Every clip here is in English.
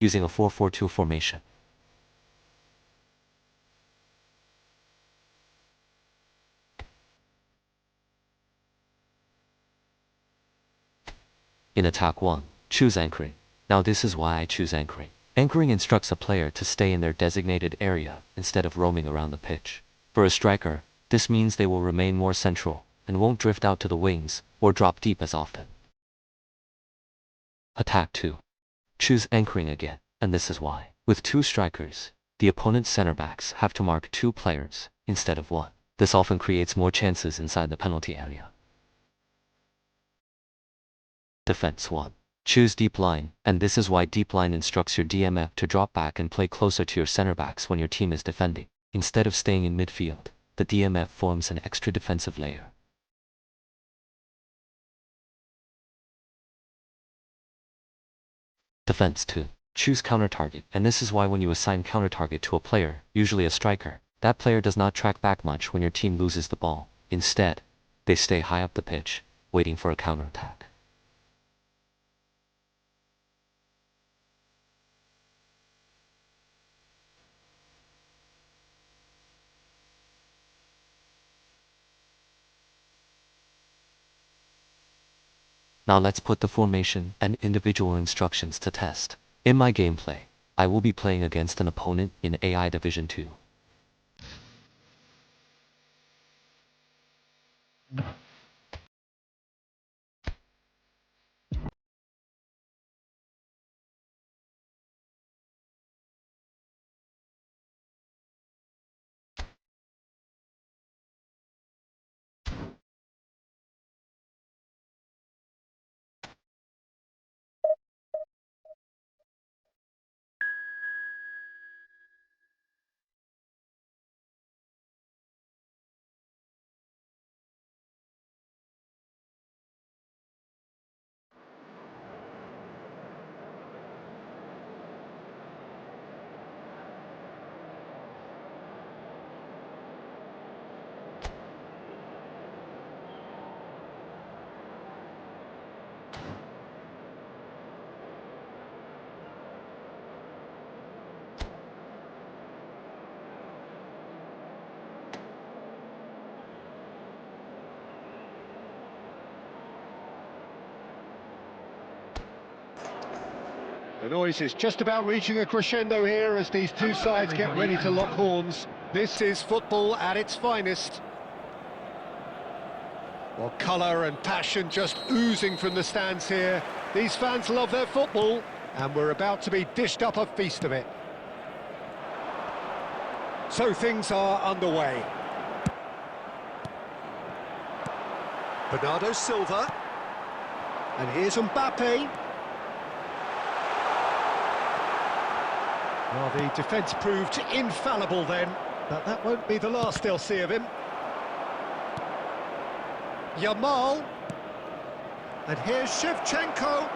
using a 4-4-2 formation. In Attack 1, choose Anchoring. Now this is why I choose Anchoring. Anchoring instructs a player to stay in their designated area instead of roaming around the pitch. For a striker, this means they will remain more central and won't drift out to the wings or drop deep as often. Attack 2. Choose Anchoring again, and this is why. With 2 strikers, the opponent's center backs have to mark 2 players instead of 1. This often creates more chances inside the penalty area. Defense 1. Choose Deep Line, and this is why Deep Line instructs your DMF to drop back and play closer to your center backs when your team is defending. Instead of staying in midfield, the DMF forms an extra defensive layer. Defense 2. Choose Counter Target, and this is why when you assign Counter Target to a player, usually a striker, that player does not track back much when your team loses the ball. Instead, they stay high up the pitch, waiting for a counterattack. Now let's put the formation and individual instructions to test. In my gameplay, I will be playing against an opponent in AI Division 2. The noise is just about reaching a crescendo here as these two sides get ready to lock horns. This is football at its finest. Well, colour and passion just oozing from the stands here. These fans love their football, and we're about to be dished up a feast of it. So things are underway. Bernardo Silva. And here's Mbappe. Well, the defence proved infallible then, but that won't be the last they'll see of him. Yamal. And here's Shevchenko.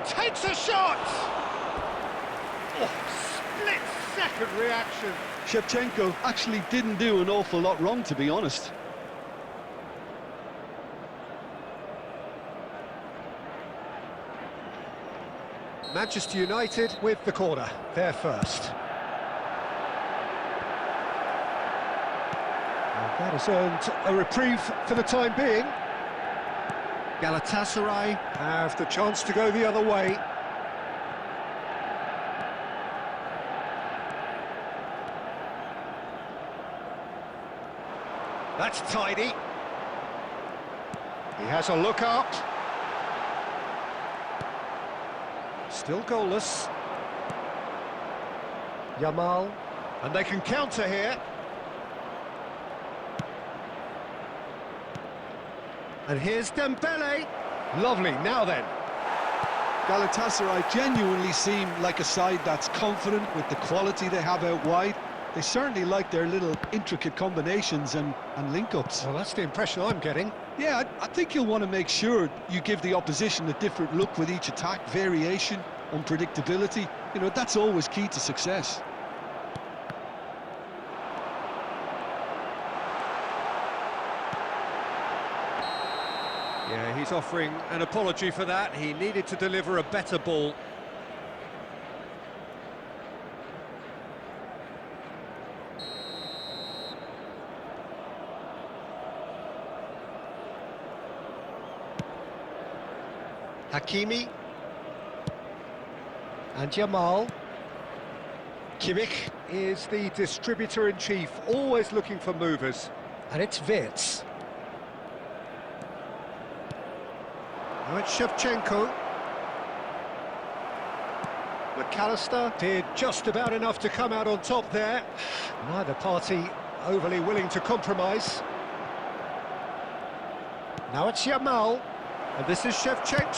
Takes a shot! Oh, split-second reaction. Shevchenko actually didn't do an awful lot wrong, to be honest. Manchester United with the corner, they're first. And that has earned a reprieve for the time being. Galatasaray have the chance to go the other way. That's tidy. He has a look up. Still goalless. Yamal. And they can counter here. And here's Dembele. Lovely, now then. Galatasaray genuinely seem like a side that's confident with the quality they have out wide. They certainly like their little intricate combinations and link-ups. Well, that's the impression I'm getting. Yeah, I think you'll want to make sure you give the opposition a different look with each attack, variation, unpredictability. You know, that's always key to success. Yeah, he's offering an apology for that. He needed to deliver a better ball. Hakimi. And Jamal. Kimmich is the distributor-in-chief, always looking for movers. And it's Wirtz. Now it's Shevchenko. McAllister did just about enough to come out on top there. Neither party overly willing to compromise. Now it's Jamal. And this is Shevchenko!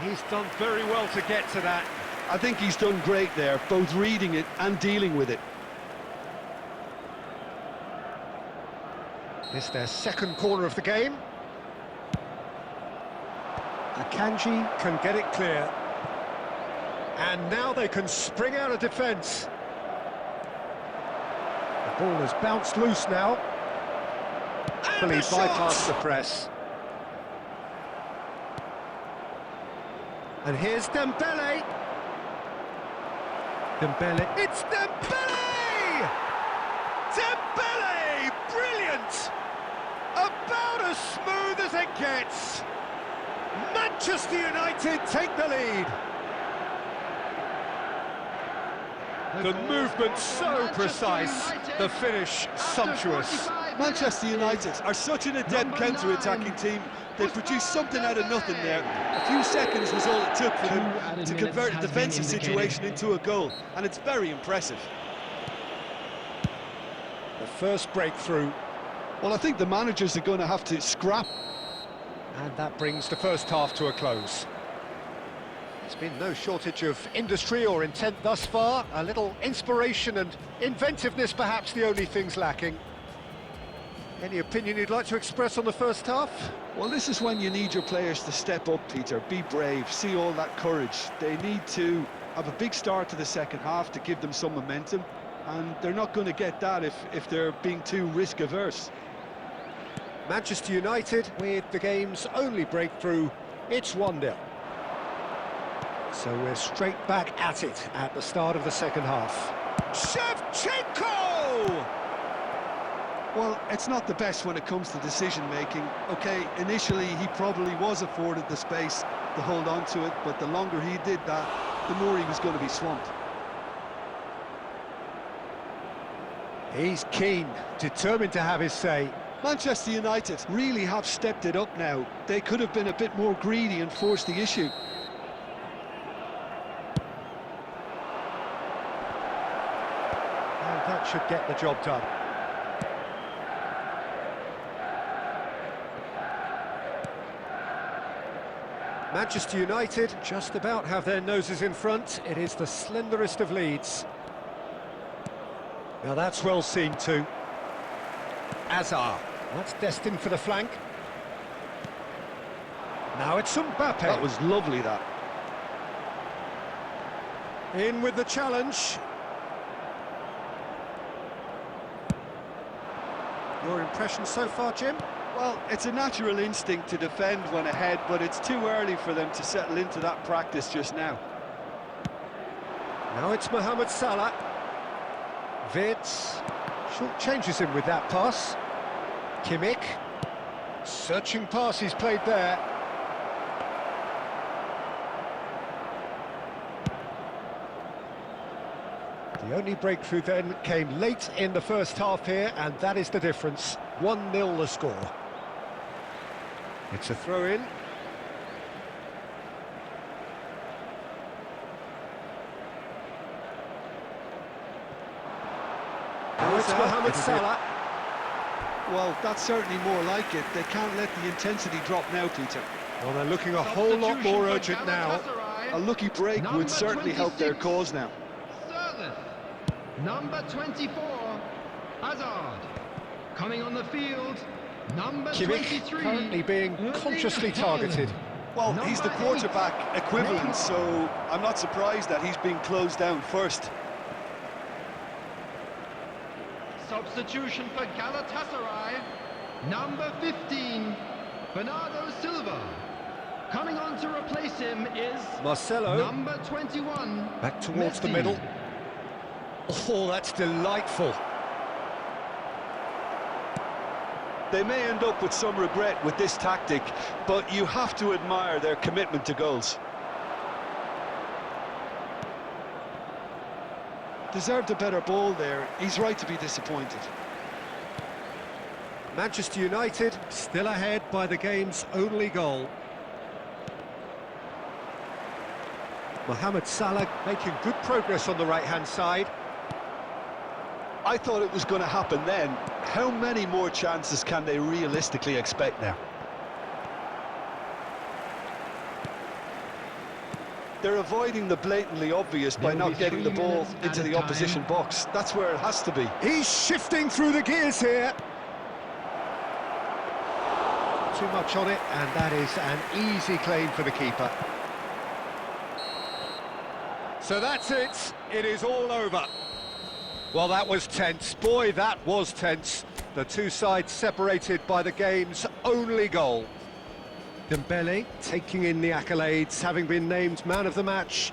He's done very well to get to that. I think he's done great there, both reading it and dealing with it. This their second corner of the game. Akanji can get it clear. And now they can spring out of defence. The ball has bounced loose now. And he bypassed the press. And here's Dembele. Dembele. It's Dembele! Dembele! Brilliant! About as smooth as it gets. Manchester United take the lead. The movement so precise, the finish sumptuous. Manchester United are such an adept counter-attacking team. They produced something out of nothing there. A few seconds was all it took for them to convert a defensive situation into a goal, and it's very impressive. The first breakthrough. Well, I think the managers are going to have to scrap. And that brings the first half to a close. There's been no shortage of industry or intent thus far. A little inspiration and inventiveness, perhaps the only things lacking. Any opinion you'd like to express on the first half? Well, this is when you need your players to step up, Peter. Be brave, see all that courage. They need to have a big start to the second half to give them some momentum, and they're not going to get that if they're being too risk-averse. Manchester United with the game's only breakthrough. It's 1-0. So we're straight back at it at the start of the second half. Shevchenko! Well, it's not the best when it comes to decision-making. Okay, initially he probably was afforded the space to hold on to it, but the longer he did that, the more he was going to be swamped. He's keen, determined to have his say. Manchester United really have stepped it up now. They could have been a bit more greedy and forced the issue. And that should get the job done. Manchester United just about have their noses in front. It is the slenderest of leads. Now that's well seen too. Hazard. That's destined for the flank. Now it's Mbappe. That was lovely, that. In with the challenge. Your impression so far, Jim? Well, it's a natural instinct to defend when ahead, but it's too early for them to settle into that practice just now. Now it's Mohamed Salah. Wirtz short changes him with that pass. Kimmich. Searching pass he's played there. The only breakthrough then came late in the first half here, and that is the difference. 1-0 the score. It's a throw-in. Now it's Mohamed Salah. Well, that's certainly more like it. They can't let the intensity drop now, Peter. Well, they're looking a whole lot more urgent now. A lucky break would certainly help their cause now. Number 24, Hazard. Coming on the field, number Kimmich 23. currently being consciously targeted. Well, he's the quarterback equivalent, so I'm not surprised that he's being closed down first. Substitution for Galatasaray, number 15, Bernardo Silva. Coming on to replace him is Marcelo. number 21. Back towards the Messi. middle. Oh, that's delightful. They may end up with some regret with this tactic, but you have to admire their commitment to goals. Deserved a better ball there. He's right to be disappointed. Manchester United still ahead by the game's only goal. Mohamed Salah making good progress on the right-hand side. I thought it was going to happen then. How many more chances can they realistically expect now? They're avoiding the blatantly obvious by not getting the ball into the opposition box. That's where it has to be. He's shifting through the gears here. Too much on it, and that is an easy claim for the keeper. So that's it. It is all over. Well, that was tense. Boy, that was tense. The two sides separated by the game's only goal. Dembele taking in the accolades, having been named man of the match.